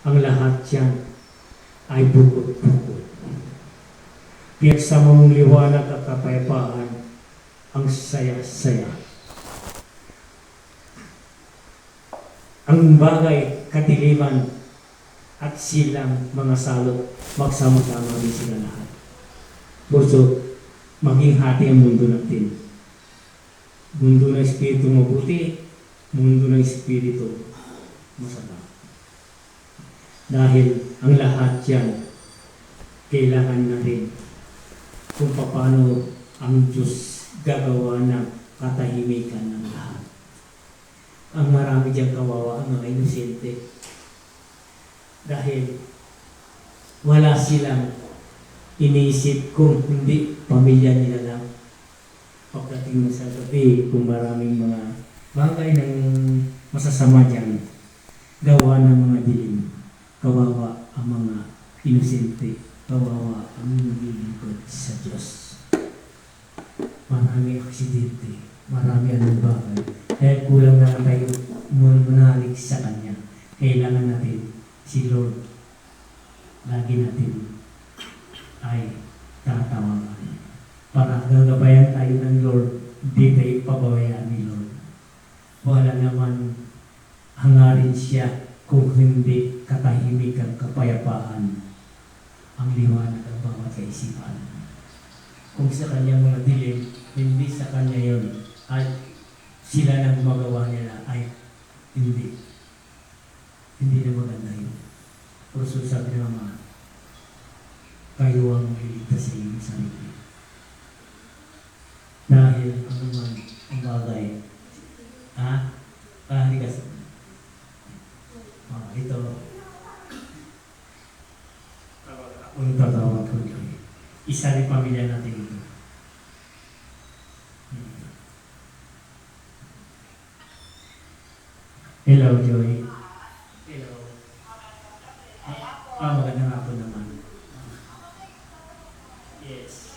Ang lahat yan ay bukod-bukod. Tiyak sa mong liwanag at kapayapaan, ang saya-saya. Ang bagay, kadiliman, at silang mga salot, magsama-sama rin sila lahat. Puso, maging hati ang mundo natin. Mundo ng Espiritu mabuti, mundo ng Espiritu masama. Dahil ang lahat yan, kailangan natin kung paano ang Diyos gagawa ng katahimikan ng lahat. Ang marami diyang kawawa, ang mga inosente. Dahil wala silang iniisip kung hindi pamilya nila lang. Pagdating na sa gabi, kung maraming mga bagay ng masasama dyan, gawa ng mga dilim, kawawa ang mga inosente, kawawa ang naglilingkod sa Diyos. Marami aksidente, marami anong bagay. Kaya kulang na lang tayo manalig sa Kanya. Kailangan natin si Lord. Lagi natin ay tatawagan. Para gagabayan tayo ng Lord, di tayo pababayaan ni Lord. Wala naman hangarin siya kung hindi katahimikan, kapayapaan ang liwanag ng bawat kaisipan. Kung sa kanyang mga dilim, hindi sa kanya yun, at sila nang magawa nila ay hindi na maganda yun. Pero sabi ng Ama, kayo ang liligtas sa iyong sarili. Dahil ano man ang bagay, kahalikas, ito, ang tatawag ko kayo. Isa rin pamilya natin ito. Hello, Joy. Hello. Magandang hapon naman. Yes.